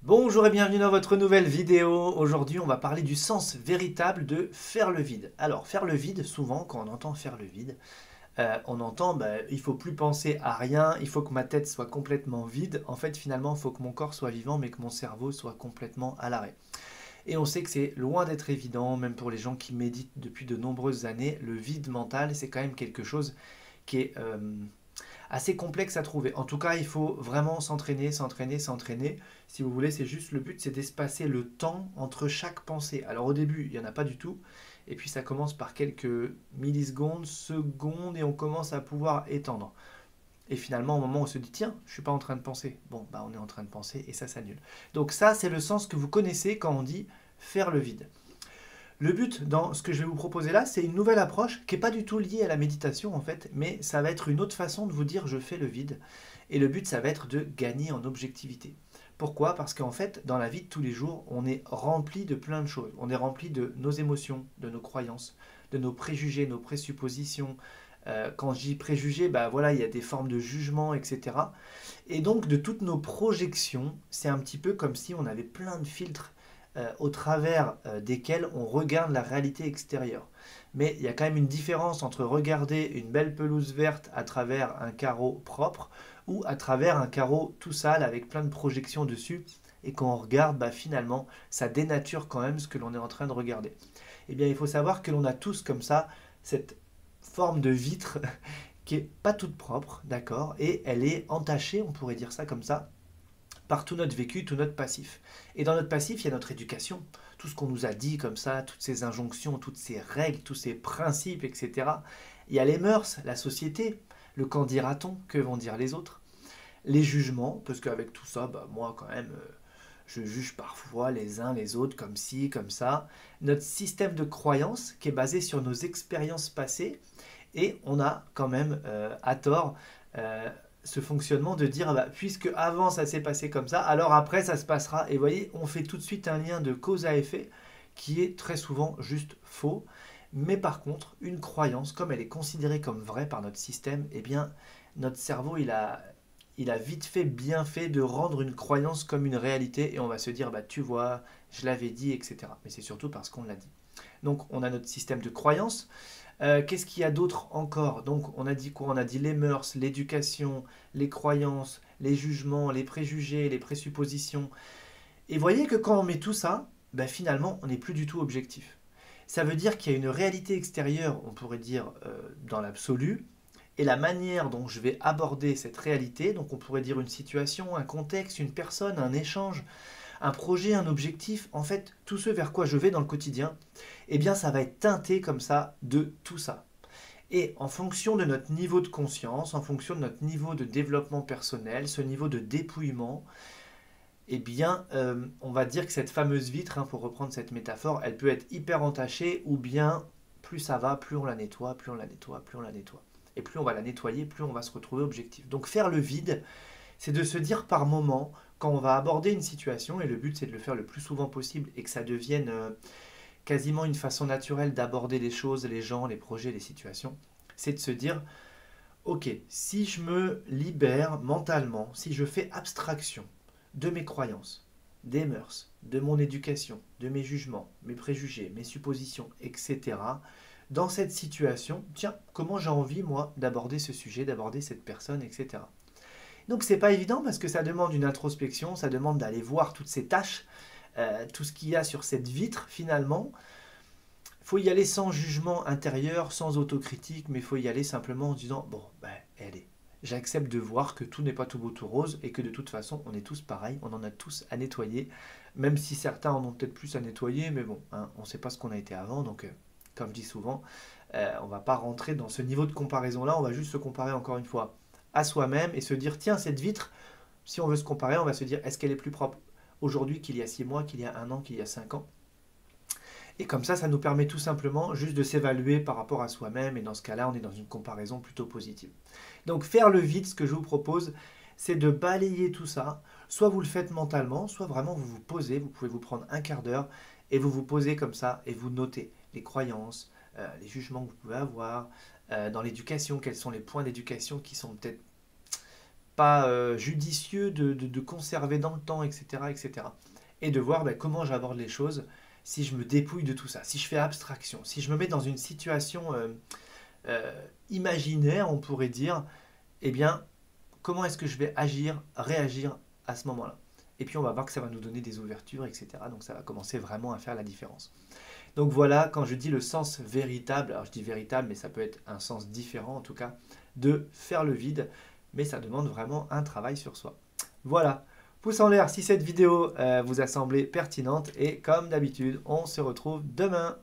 Bonjour et bienvenue dans votre nouvelle vidéo. Aujourd'hui, on va parler du sens véritable de faire le vide. Alors, faire le vide, souvent, quand on entend faire le vide, on entend il faut plus penser à rien, il faut que ma tête soit complètement vide. En fait, finalement, il faut que mon corps soit vivant, mais que mon cerveau soit complètement à l'arrêt. Et on sait que c'est loin d'être évident, même pour les gens qui méditent depuis de nombreuses années. Le vide mental, c'est quand même quelque chose qui est assez complexe à trouver. En tout cas, il faut vraiment s'entraîner, s'entraîner, s'entraîner. Si vous voulez, c'est juste le but, c'est d'espacer le temps entre chaque pensée. Alors au début, il n'y en a pas du tout. Et puis ça commence par quelques millisecondes, secondes, et on commence à pouvoir étendre. Et finalement, au moment où on se dit, tiens, je ne suis pas en train de penser. Bon, bah on est en train de penser et ça s'annule. Donc ça, c'est le sens que vous connaissez quand on dit faire le vide. Le but dans ce que je vais vous proposer là, c'est une nouvelle approche qui n'est pas du tout liée à la méditation en fait, mais ça va être une autre façon de vous dire je fais le vide. Et le but, ça va être de gagner en objectivité. Pourquoi? Parce qu'en fait, dans la vie de tous les jours, on est rempli de plein de choses. On est rempli de nos émotions, de nos croyances, de nos préjugés, nos présuppositions. Quand je dis préjugés, bah voilà, il y a des formes de jugement, etc. Et donc de toutes nos projections, c'est un petit peu comme si on avait plein de filtres au travers desquels on regarde la réalité extérieure. Mais il y a quand même une différence entre regarder une belle pelouse verte à travers un carreau propre ou à travers un carreau tout sale avec plein de projections dessus. Et quand on regarde, bah, finalement, ça dénature quand même ce que l'on est en train de regarder. Eh bien, il faut savoir que l'on a tous comme ça cette forme de vitre qui est pas toute propre, d'accord, et elle est entachée, on pourrait dire ça comme ça, par tout notre vécu, tout notre passif. Et dans notre passif, il y a notre éducation, tout ce qu'on nous a dit comme ça, toutes ces injonctions, toutes ces règles, tous ces principes, etc. Il y a les mœurs, la société, le qu'en dira-t-on, que vont dire les autres, les jugements, parce qu'avec tout ça, bah, moi quand même, je juge parfois les uns les autres comme ci, comme ça, notre système de croyance qui est basé sur nos expériences passées, et on a quand même, à tort, euh, ce fonctionnement de dire, ah bah, puisque avant ça s'est passé comme ça, alors après ça se passera. Et vous voyez, on fait tout de suite un lien de cause à effet qui est très souvent juste faux. Mais par contre, une croyance, comme elle est considérée comme vraie par notre système, eh bien, notre cerveau, il a vite fait, bien fait de rendre une croyance comme une réalité. Et on va se dire, bah, tu vois, je l'avais dit, etc. Mais c'est surtout parce qu'on l'a dit. Donc, on a notre système de croyance. Qu'est-ce qu'il y a d'autre encore? Donc, on a dit quoi? On a dit les mœurs, l'éducation, les croyances, les jugements, les préjugés, les présuppositions. Et voyez que quand on met tout ça, ben finalement, on n'est plus du tout objectif. Ça veut dire qu'il y a une réalité extérieure, on pourrait dire dans l'absolu, et la manière dont je vais aborder cette réalité, donc on pourrait dire une situation, un contexte, une personne, un échange, un projet, un objectif, en fait, tout ce vers quoi je vais dans le quotidien, eh bien ça va être teinté comme ça de tout ça. Et en fonction de notre niveau de conscience, en fonction de notre niveau de développement personnel, ce niveau de dépouillement, eh bien, on va dire que cette fameuse vitre, hein, pour reprendre cette métaphore, elle peut être hyper entachée, ou bien plus ça va, plus on la nettoie, plus on la nettoie, plus on la nettoie. Et plus on va la nettoyer, plus on va se retrouver objectif. Donc faire le vide, c'est de se dire par moment, quand on va aborder une situation, et le but c'est de le faire le plus souvent possible et que ça devienne quasiment une façon naturelle d'aborder les choses, les gens, les projets, les situations, c'est de se dire, ok, si je me libère mentalement, si je fais abstraction de mes croyances, des mœurs, de mon éducation, de mes jugements, mes préjugés, mes suppositions, etc., dans cette situation, tiens, comment j'ai envie, moi, d'aborder ce sujet, d'aborder cette personne, etc. Donc c'est pas évident parce que ça demande une introspection, ça demande d'aller voir toutes ces tâches, tout ce qu'il y a sur cette vitre finalement. Il faut y aller sans jugement intérieur, sans autocritique, mais il faut y aller simplement en se disant, bon, ben, allez, j'accepte de voir que tout n'est pas tout beau tout rose et que de toute façon, on est tous pareils, on en a tous à nettoyer, même si certains en ont peut-être plus à nettoyer, mais bon, hein, on ne sait pas ce qu'on a été avant, donc comme je dis souvent, on ne va pas rentrer dans ce niveau de comparaison-là, on va juste se comparer encore une fois à soi-même et se dire, tiens, cette vitre, si on veut se comparer, on va se dire, est-ce qu'elle est plus propre aujourd'hui qu'il y a 6 mois, qu'il y a un an, qu'il y a 5 ans? Et comme ça nous permet tout simplement juste de s'évaluer par rapport à soi-même, et dans ce cas-là, on est dans une comparaison plutôt positive. Donc faire le vide, ce que je vous propose, c'est de balayer tout ça. Soit vous le faites mentalement, soit vraiment vous vous posez, vous pouvez vous prendre un quart d'heure, et vous vous posez comme ça, et vous notez les croyances, les jugements que vous pouvez avoir, dans l'éducation, quels sont les points d'éducation qui sont peut-être pas judicieux de conserver dans le temps, etc., etc. Et de voir ben, comment j'aborde les choses si je me dépouille de tout ça, si je fais abstraction, si je me mets dans une situation imaginaire, on pourrait dire, eh bien, comment est-ce que je vais agir, réagir à ce moment-là. Et puis on va voir que ça va nous donner des ouvertures, etc. Donc ça va commencer vraiment à faire la différence. Donc voilà, quand je dis le sens véritable, alors je dis véritable, mais ça peut être un sens différent en tout cas, de faire le vide, mais ça demande vraiment un travail sur soi. Voilà, pouce en l'air si cette vidéo vous a semblé pertinente, et comme d'habitude, on se retrouve demain.